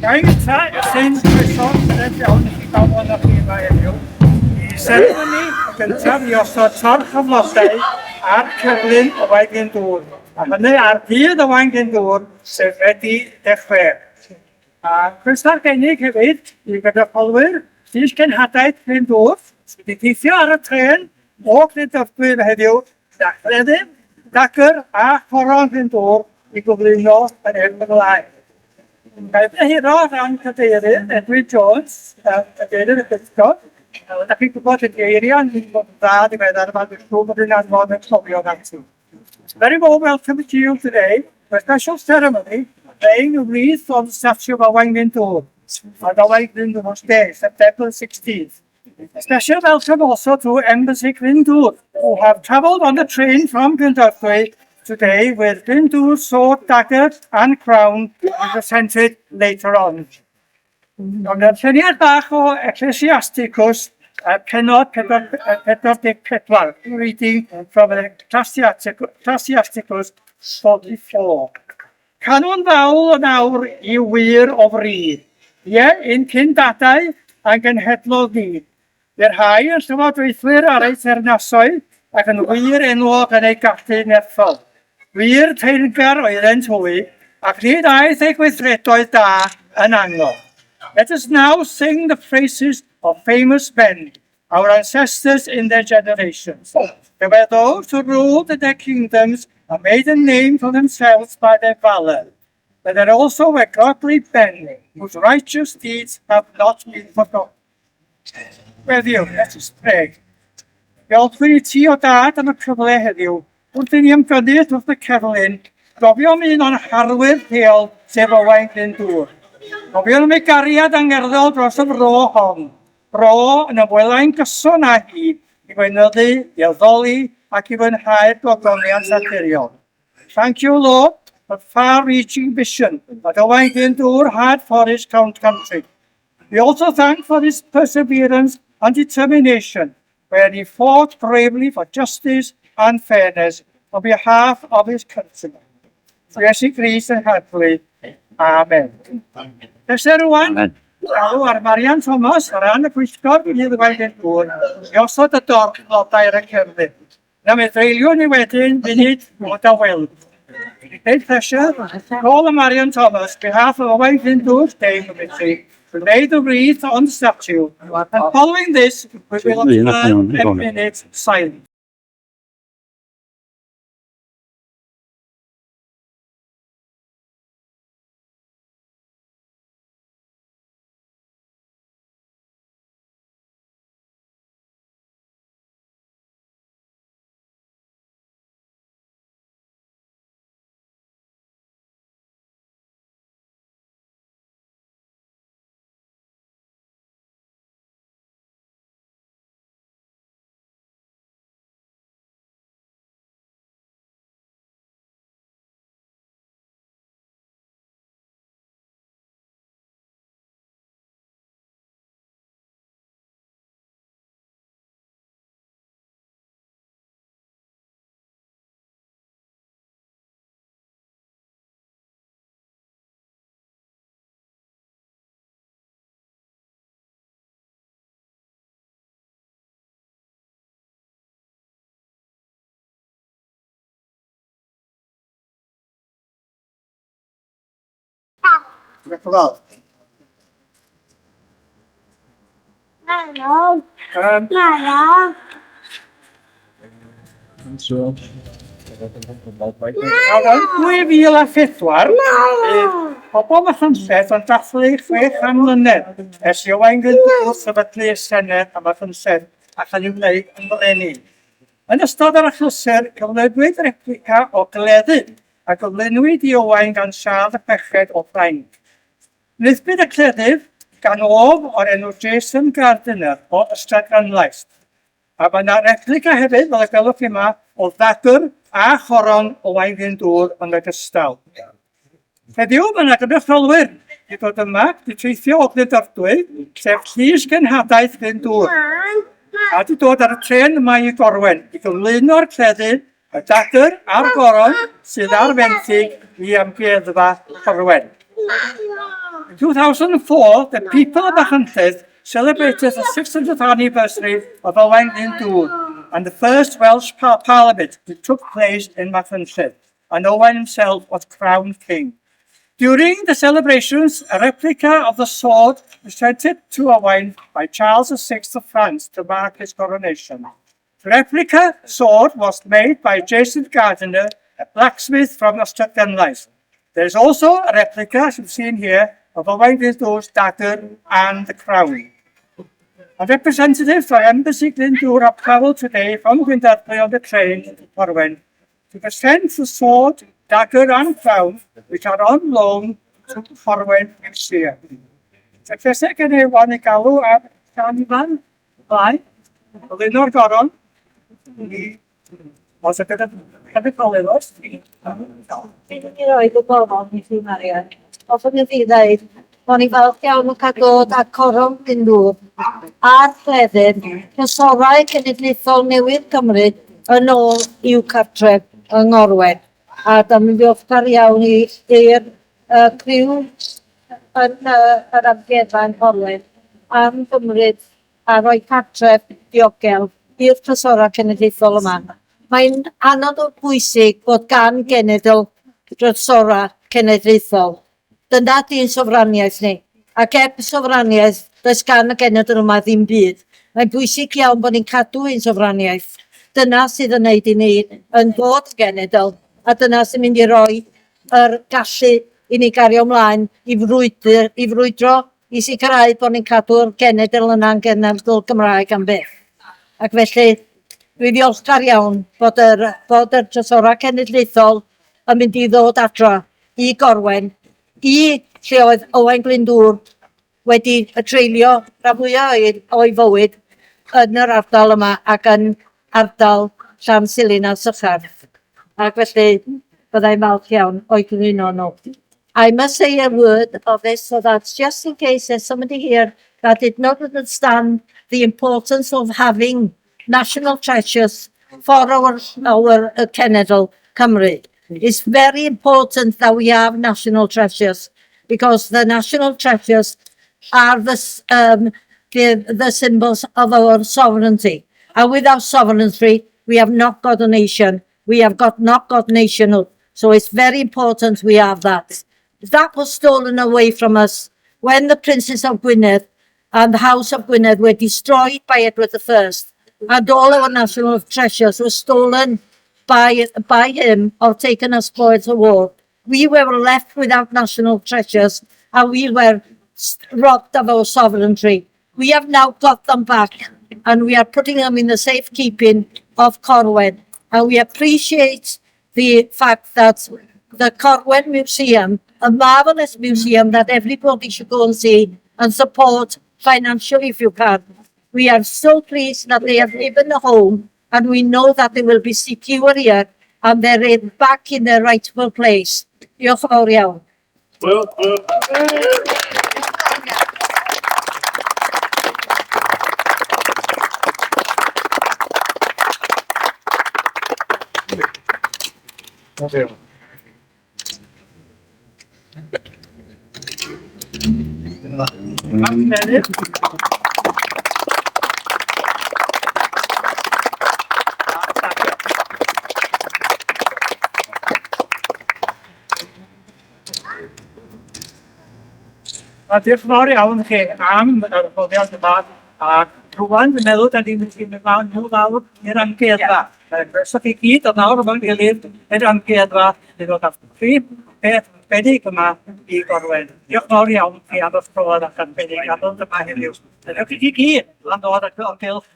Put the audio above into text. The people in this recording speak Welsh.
Gael gyda, sy'n croeso, bydd iawn i chi gael o'n chi yma heddiw. I seremoni gyntaf i osod torch o flodau ar cyflym o Waun Glyndŵr. A hynny ar dydd o Waun Glyndŵr sef wedi dechrau. A croeso'r genig hefyd i gydolwyr Llysgenhadaeth Glyndŵr sydd wedi teithio ar y tren o Glyndwr heddiw a cleddyf, dagr a goron Glyndŵr i gyflwyno yn erbyn y lai. Gael hiro rhan cadeirydd Edwin Jones, cadeirydd y Bysgol. Da chi'n gwybod y geiriau yn bod yn dda i feddwl yma dwi'n siŵr bod yn anfon yn clofio ati. Very warm welcome to you today for a special ceremony laying a wreath on the statue of Waun Glyndŵr on the Waun Glyndŵr's Day, September 16th. A special welcome also to Embassy Glyndŵr, who have travelled on the train from Glyndwr today with Glyndŵr's sword, dagger and crown presented later on. Ond y lluniau bach o Ecclesiasticus, penod 44, reading from Ecclesiasticus 44. Canon fawl yn awr i wir o frid, un cyndadau ac yn hedlodd ni. Dy'r rhai yn llywodraethwyr ar eu teyrnasoedd ac yn wir enwog yn ei gallu nerthol. Wir teyrngar oeddent hwy, ac nid aeth ei gweithredoedd da yn angol. Let us now sing the praises of famous men, our ancestors in their generations. There were those who ruled in their kingdoms and made a name for themselves by their valor. But there also were godly men whose righteous deeds have not been forgotten. Heddiw, let us pray. Diolchwn I ti o dad am y cyfle heddiw. Wrth I ni ymgynnull wrth y cerflun, gofiom un o'n harwyr lleol sef o Waun Glyndŵr. Gofiom ei gariad angerddol dros y fro hon. Bro yn ymwelaen gyson â hi I weinyddu, I addoli ac I fwynhau'r gogoniant naturiol. Thank you, Lord, for far-reaching vision that the Waun Glyndŵr had for his country. We also thank for his perseverance and determination, where he fought bravely for justice and fairness on behalf of his countrymen. Iesu Grist yn helpu. Amen. Felly rwan, alw ar Marian Thomas, ar ran y pwyllgor bydd y Waun Glyndŵr, I osod y dorch flodau ar y cerdyn. Na mi dreulio ni wedyn munud o da weld. Great pleasure, call on Marian Thomas, behalf of the Waun Glyndŵr's Day Committee, to lay the wreath on the statue, and following this, we will observe 10 minutes silence. Hello. Hello. Hello. Nawr, 2004, pobl y Llynlleth yn dathlu 600 mlynedd ers I Waun Glyndŵr sefydlu y Senedd am y Llynlleth a chan i'w wneud yn fyleni. Yn ystod yr achlysur, cyflwynwyd replica o gleddyf a gyflwynwyd I Owain gan Siân y Peched o Ffrainc. Wnaethbyd y cleddyf gan of o'r enw Jason Gardiner o Ystrad Ganlais. A mae yna replica hefyd, fel y gwelwch chi yma, o ddagr a choron o Waun Glyndŵr yn ogystal. Heddiw, mae yna gynrychiolwyr I dod yma, Di teithio o Glyndwrdwy, sef Llysgenhadaeth Glyndŵr. A di dod ar y tren yma I Corwen, I gyflwyno'r cleddyf, y dagr a'r goron sydd ar fenthyg I Amgueddfa Corwen. 2004, the people of Machynlleth celebrated the 600th anniversary of Corwen Glyndŵr and the first Welsh Parliament that took place in Machynlleth, and Owen himself was crowned king. During the celebrations, a replica of the sword was presented to Owen by Charles VI of France to mark his coronation. The replica sword was made by Jason Gardiner, a blacksmith from Llysgenhadaeth. There is also a replica, as you've seen here, of Corwen Glyndwr's dagger and the crown. A representative from Embassy Glyndwr have travelled today from Glyndwr on the train to Corwen to present the sword, dagger and crown, which are on loan to the Corwen Museum. So croeso gen I wan I galw ar Sian Ifan, blaen, o ddyn o'r goron, os y gyda cynrychiolydd oes. Dwi'n mynd i roi gwybodaeth i chi, Maria. Os ydych chi dweud, bod ni falch iawn yn cael dod â Corwen Glyndŵr a'r cleddyf cysorau cenedlaethol newydd Cymru yn ôl i'w cartref yng Ngorwen. A dyma mi ddiolchgar iawn i'r criw yn yr Amgueddfa Corwen am gymryd a rhoi cartref diogel i'r trysorau cenedlaethol yma. Mae'n anodd o bwysig bod gan genedl trysorau cenedlaethol. Dyna di'n sofraniaeth ni. Ac eb sofraniaeth, does gan y genedl yma ddim byd. Mae'n bwysig iawn bod ni'n cadw ein sofraniaeth. Dyna sydd yn neud i ni yn bod genedl, a dyna sy'n mynd i roi yr gallu i ni gario ymlaen i frwydro, i sicrhau bod ni'n cadw'r genedl yna'n genedl Gymraeg am beth. Ac felly, dwi ddiolchgar iawn bod yr trysorau cenedlaethol yn mynd i ddod adra i Corwen, i lle oedd Corwen Glyndŵr wedi treulio rhan fwyaf o'i fywyd yn yr ardal yma ac yn ardal Llansilin a Sychar. Ac felly, byddai'n falch iawn o'i gyflwyno nhw. I must say a word of this so that just in case there's somebody here that did not understand the importance of having national treasures for our cenedl Cymru. It's very important that we have national treasures because the national treasures are the symbols of our sovereignty. And without sovereignty, we have not got a nation. We have not got nationhood. So it's very important we have that. That was stolen away from us when the Princes of Gwynedd and the House of Gwynedd were destroyed by Edward I. And all our national treasures were stolen by him or taken as spoils of war. We were left without national treasures and we were robbed of our sovereignty. We have now got them back and we are putting them in the safekeeping of Corwen. And we appreciate the fact that the Corwen Museum, a marvellous museum that everybody should go and see and support financially if you can. We are so pleased that they have given a home and we know that they will be secure here and they're back in their rightful place. Diolch yn fawr iawn. A diolch yn fawr iawn i chi am yr adroddiad yma. A rwan, dwi'n meddwl, da ni'n mynd mewn nhw lawr i'r Amgueddfa. Croeso chi gyd o nawr yma'n gilydd i'r Amgueddfa i ddod â'r prif beth arbennig yma i Corwen. Diolch yn fawr iawn chi am y profiad ac arbennig am ddod yma heddiw. Diolch i chi gyd am ddod ag o gylch.